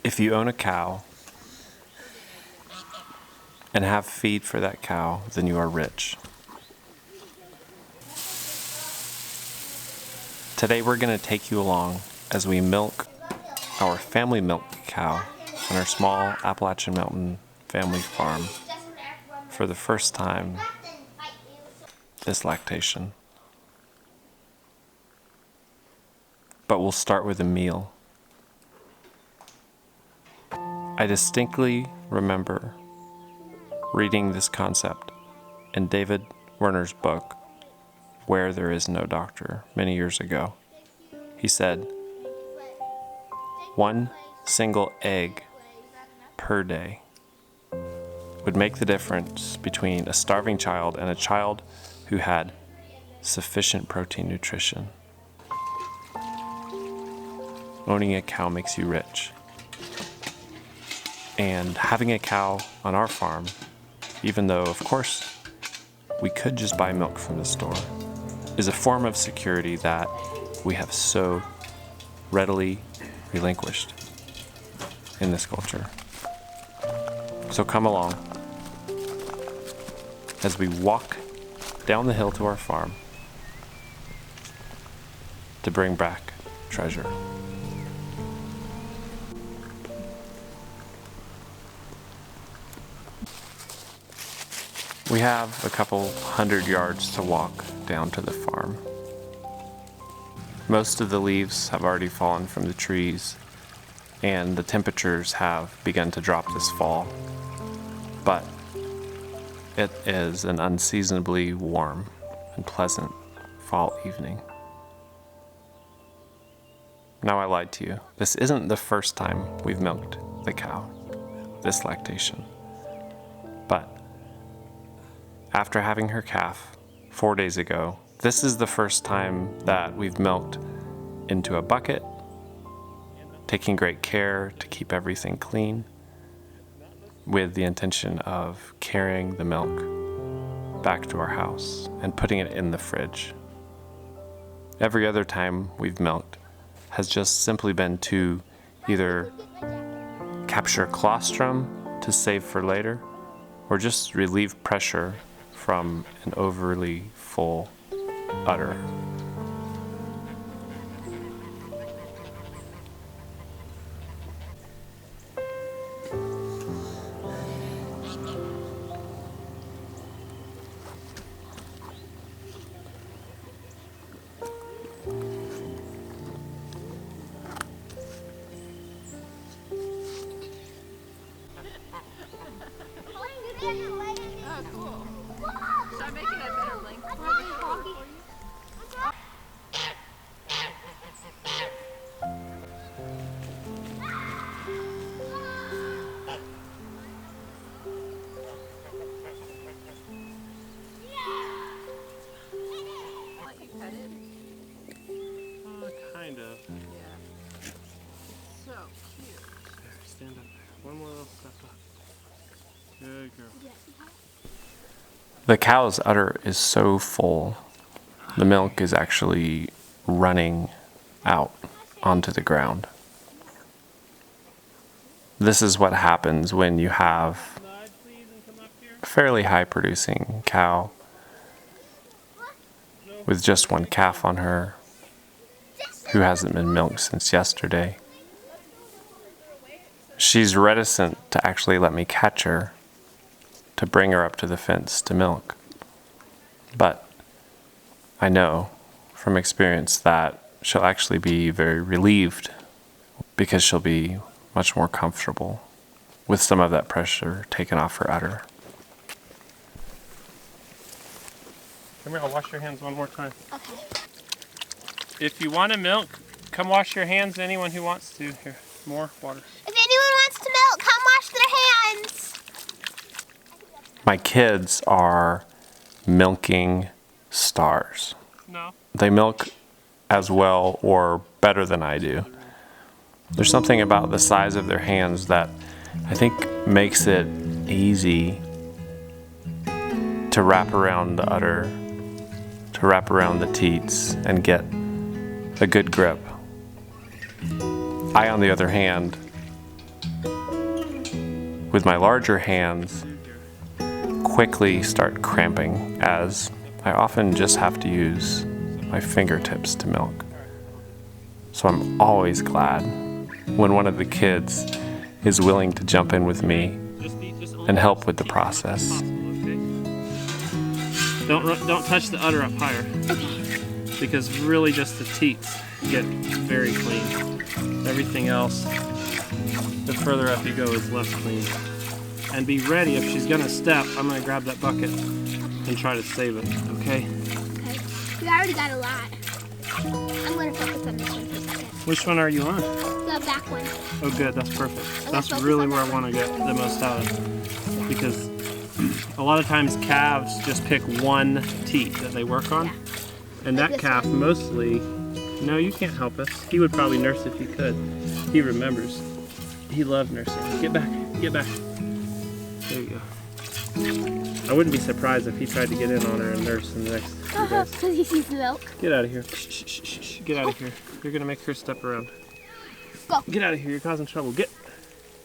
If you own a cow and have feed for that cow, then you are rich. Today we're going to take you along as we milk our family milk cow on our small Appalachian Mountain family farm for the first time this lactation. But we'll start with a meal. I distinctly remember reading this concept in David Werner's book, Where There Is No Doctor, many years ago. He said, 1 single egg per day would make the difference between a starving child and a child who had sufficient protein nutrition. Owning a cow makes you rich. And having a cow on our farm, even though, of course, we could just buy milk from the store, is a form of security that we have so readily relinquished in this culture. So come along as we walk down the hill to our farm to bring back treasure. We have a couple 100 yards to walk down to the farm. Most of the leaves have already fallen from the trees, and the temperatures have begun to drop this fall. But it is an unseasonably warm and pleasant fall evening. Now I lied to you. This isn't the first time we've milked the cow, this lactation. But after having her calf 4 days ago, this is the first time that we've milked into a bucket, taking great care to keep everything clean, with the intention of carrying the milk back to our house and putting it in the fridge. Every other time we've milked has just simply been to either capture colostrum to save for later, or just relieve pressure from an overly full udder. Oh, cool. Should I make it a better length for you? Let you pet it? Kind of. Yeah. So cute. There, stand up there. One more little step up. Good girl. The cow's udder is so full, the milk is actually running out onto the ground. This is what happens when you have a fairly high producing cow with just one calf on her who hasn't been milked since yesterday. She's reticent to actually let me catch her to bring her up to the fence to milk. But I know from experience that she'll actually be very relieved because she'll be much more comfortable with some of that pressure taken off her udder. Come here, I'll wash your hands one more time. Okay. If you want to milk, come wash your hands. Anyone who wants to. Here, more water. If anyone wants to milk, come wash their hands. My kids are milking stars. No. They milk as well or better than I do. There's something about the size of their hands that I think makes it easy to wrap around the udder, to wrap around the teats and get a good grip. I, on the other hand, with my larger hands quickly start cramping, as I often just have to use my fingertips to milk. So I'm always glad when one of the kids is willing to jump in with me and help with the process. Don't touch the udder up higher, because really just the teats get very clean. Everything else, the further up you go, is less clean. And be ready, if she's gonna step, I'm gonna grab that bucket and try to save it, okay? Okay. We already got a lot. I'm gonna focus on this one for a second. Which one are you on? The back one. Oh good, that's perfect. I'm That's gonna really focus where on I want to get the most out of it. Because a lot of times calves just pick one teat that they work on. Yeah. And Like that this calf one. mostly, no, you can't help us. He would probably nurse if he could. He remembers. He loved nursing. Get back, get back. There you go. I wouldn't be surprised if he tried to get in on her and nurse in the next few days. Because he sees the milk. Get out of here. Shh, shh, shh, shh. Get out of here. You're gonna make her step around. Go. Get out of here, you're causing trouble. Get.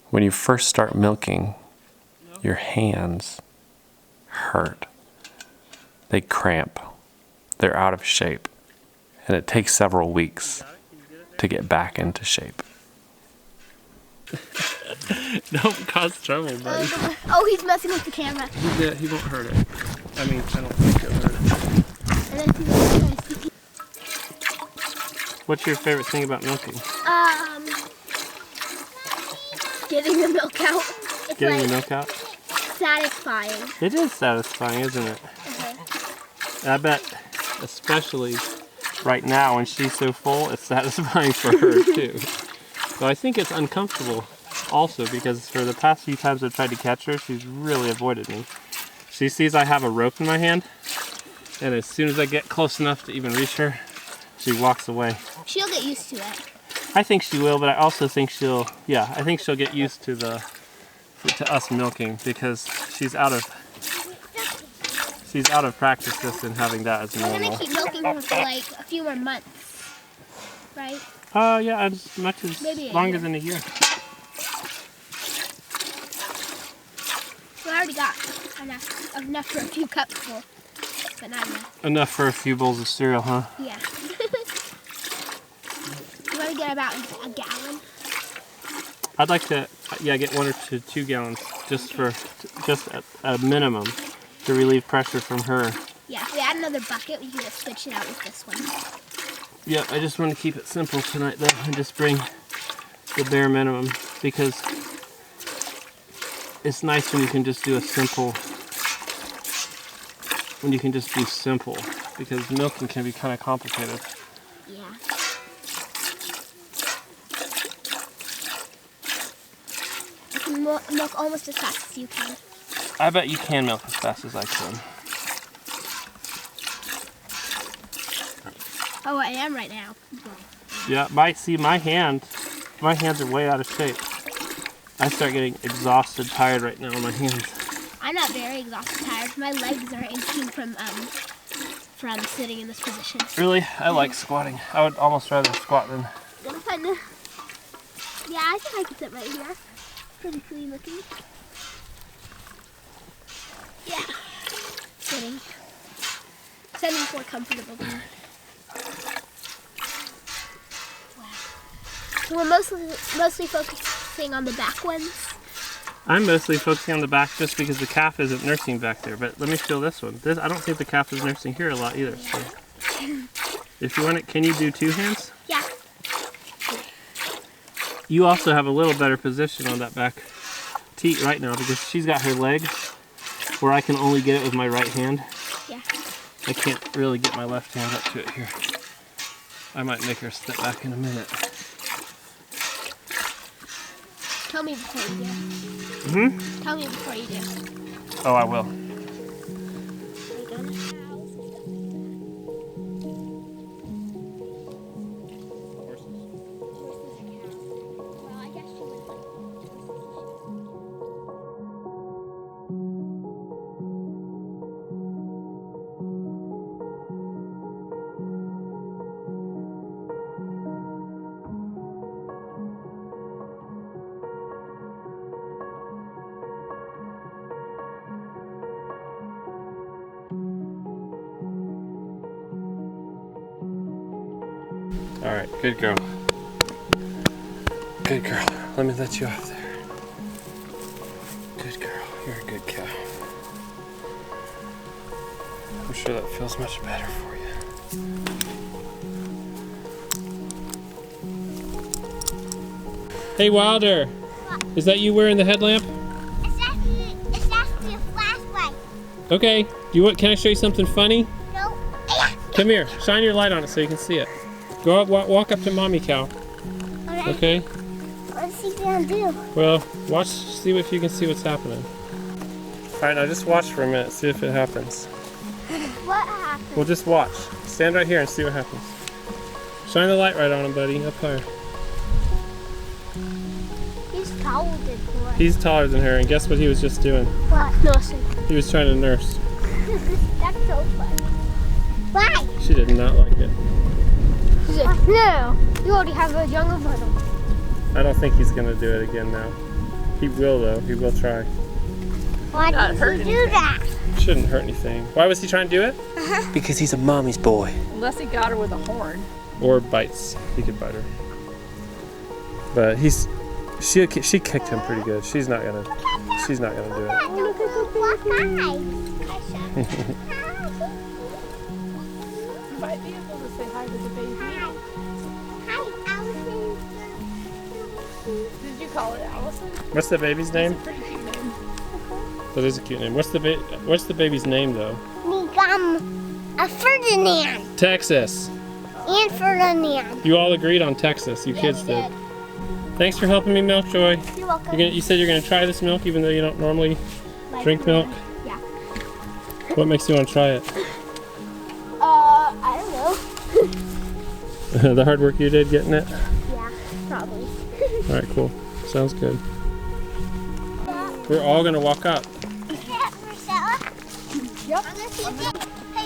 When you first start milking, your hands hurt. They cramp. They're out of shape. And it takes several weeks to get back into shape. Don't cause trouble, buddy. Oh, he's messing with the camera. He won't hurt it. I mean, I don't think he'll hurt it. And then he's trying to see. What's your favorite thing about milking? Getting the milk out. It's Getting like the milk out? satisfying. It is satisfying, isn't it? Okay. I bet, especially right now when she's so full, it's satisfying for her too. So I think it's uncomfortable also, because for the past few times I've tried to catch her, she's really avoided me. She sees I have a rope in my hand, and as soon as I get close enough to even reach her, she walks away. She'll get used to it. I think she will, but I also think I think she'll get used to us milking, because she's out of practice just in having that as We're normal. gonna keep milking her for like a few more months, right? Yeah, as much as Maybe a longer year. than a year. We already got enough for a few cups full, but not enough. Enough for a few bowls of cereal, huh? Yeah. You want to get about a gallon? I'd like to, get 1 or 2 gallons just at a minimum to relieve pressure from her. Yeah, if we add another bucket, we can just switch it out with this one. Yeah, I just want to keep it simple tonight though, and just bring the bare minimum, because it's nice when you can just do simple, because milking can be kind of complicated. Yeah. You can milk almost as fast as you can. I bet you can milk as fast as I can. Oh, I am right now. Yeah, my hands are way out of shape. I start getting exhausted, tired right now on my hands. I'm not very exhausted, tired. My legs are aching from sitting in this position. Really? I like squatting. I would almost rather squat than... Gonna find the... Yeah, I think I can sit right here. Pretty clean looking. Yeah. Sitting more comfortable than me. Wow. So we're mostly focusing on the back ones. I'm mostly focusing on the back just because the calf isn't nursing back there. But let me feel this one. I don't think the calf is nursing here a lot either. So if you want it, can you do 2 hands? Yeah. You also have a little better position on that back teat right now, because she's got her leg where I can only get it with my right hand. Yeah. I can't really get my left hand up to it here. I might make her step back in a minute. Tell me before you do. Mm-hmm. Tell me before you do. Oh, I will. Are you done? Well, I guess she would. right, good girl. Good girl. Let me let you off there. Good girl. You're a good cow. I'm sure that feels much better for you. Hey Wilder, is that you wearing the headlamp? It's actually a flashlight. Okay. Can I show you something funny? No. Come here. Shine your light on it so you can see it. Go up, walk up to mommy cow. Alright. Okay. What's he gonna do? Well, watch. See if you can see what's happening. All right, now just watch for a minute. See if it happens. What happened? Well, just watch. Stand right here and see what happens. Shine the light right on him, buddy. Up higher. He's taller than her. He's taller than her, and guess what he was just doing? What? Nothing. He was trying to nurse. That's so funny. Why? She did not like it. She's like, no. You already have a younger brother. I don't think he's gonna do it again now. He will though. He will try. Why Not did hurt you do that? Shouldn't hurt anything. Why was he trying to do it? Because he's a mommy's boy. Unless he got her with a horn. Or bites. He could bite her. But she kicked him pretty good. She's not gonna do it. Look at the black eyes. You might be able to say hi to the baby. Hi, Allison. Did you call it Allison? What's the baby's name? Pretty cute name. That is a cute name. What's the baby's name though? A Ferdinand. Texas. And Ferdinand. You all agreed on Texas. You kids we did. Thanks for helping me milk, Joy. You're welcome. You said you're gonna try this milk even though you don't normally drink milk. Yeah. What makes you want to try it? I don't know. The hard work you did getting it? Yeah, probably. Alright, cool. Sounds good. We're all gonna walk up. Yeah, Marcella? Yep. I'm gonna see if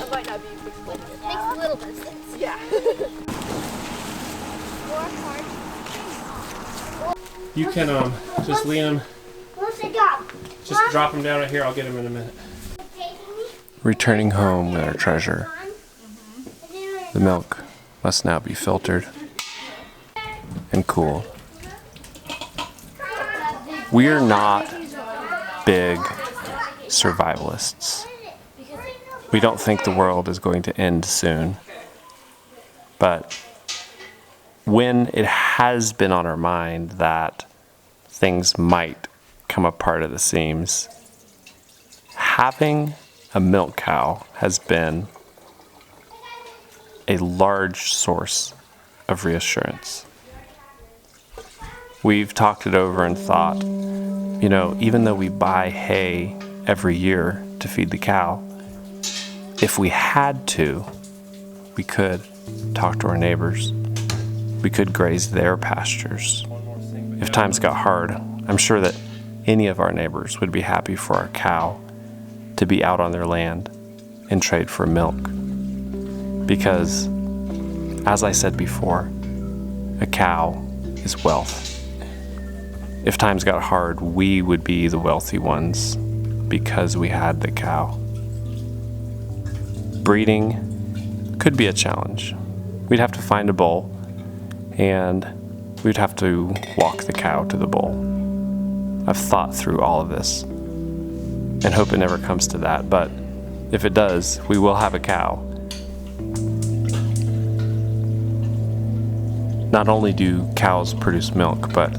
It might not be explained. it makes a little bit of sense. Yeah. You can just lean him, What's the dog? just drop him down right here. I'll get him in a minute. Returning home with our treasure, the milk must now be filtered and cooled. We're not big survivalists. We don't think the world is going to end soon. But when it has been on our mind that things might come apart at the seams, having a milk cow has been a large source of reassurance. We've talked it over and thought, even though we buy hay every year to feed the cow, if we had to, we could talk to our neighbors. We could graze their pastures. If times got hard, I'm sure that any of our neighbors would be happy for our cow to be out on their land and trade for milk. Because, as I said before, a cow is wealth. If times got hard, we would be the wealthy ones because we had the cow. Breeding could be a challenge. We'd have to find a bull, and we'd have to walk the cow to the bull. I've thought through all of this and hope it never comes to that, but if it does, we will have a cow. Not only do cows produce milk, but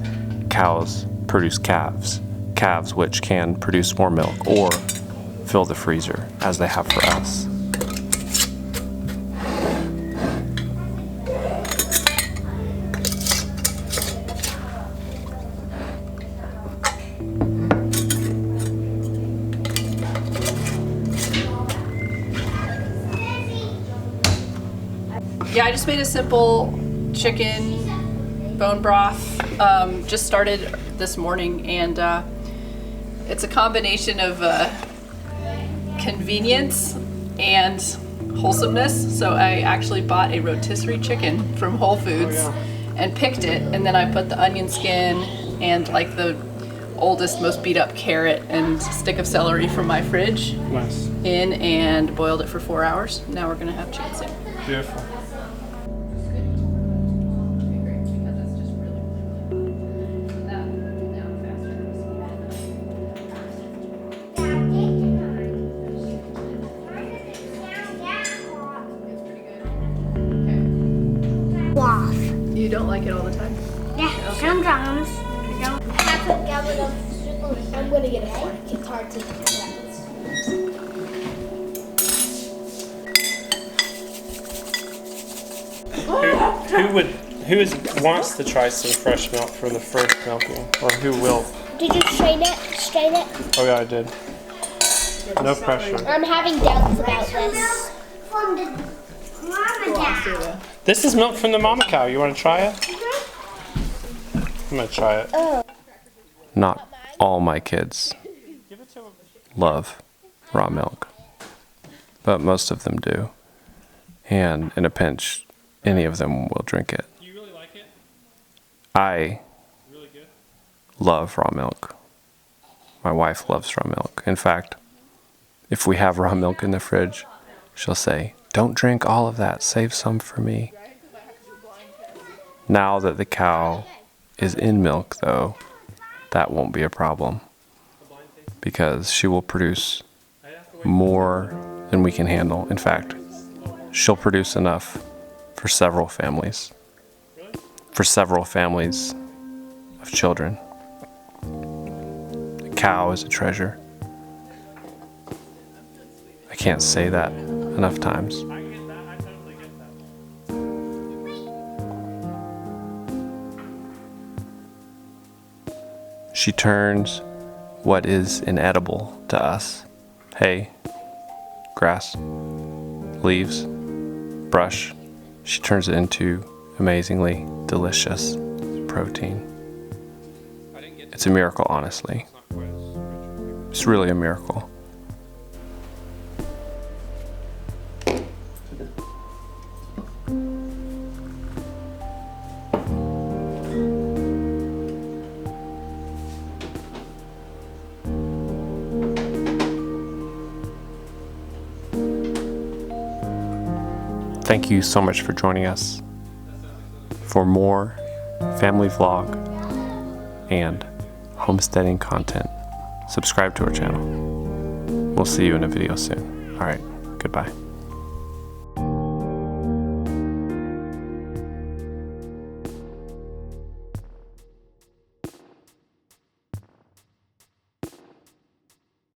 cows produce calves. Calves which can produce more milk or fill the freezer as they have for us. Yeah, I just made a simple chicken bone broth. Just started this morning, and it's a combination of convenience and wholesomeness. So I actually bought a rotisserie chicken from Whole Foods and picked it, and then I put the onion skin and like the oldest, most beat up carrot and stick of celery from my fridge Nice. in and boiled it for 4 hours. Now we're gonna have chicken soup. Beautiful. it all the time? Yeah, sometimes. Half a gallon of soup. I'm gonna get a fork. It's hard to do Who wants to try some fresh milk for the first milking, or who will? Did you strain it? Strain it? Oh yeah, I did. No pressure. I'm having doubts about this. From the mama cow. This is milk from the mama cow. You want to try it? I'm gonna try it. Not all my kids love raw milk, but most of them do. And in a pinch, any of them will drink it. Do you really like it? I Really good? love raw milk. My wife loves raw milk. In fact, if we have raw milk in the fridge, she'll say, "Don't drink all of that, save some for me." Now that the cow is in milk, though, that won't be a problem because she will produce more than we can handle. In fact, she'll produce enough for several families. For several families of children. A cow is a treasure. I can't say that enough times. I get that. I totally get that. She turns what is inedible to us, hay, grass, leaves, brush, she turns it into amazingly delicious protein. It's a miracle, honestly. It's really a miracle. Thank you so much for joining us. For more family vlog and homesteading content, subscribe to our channel. We'll see you in a video soon. All right, goodbye.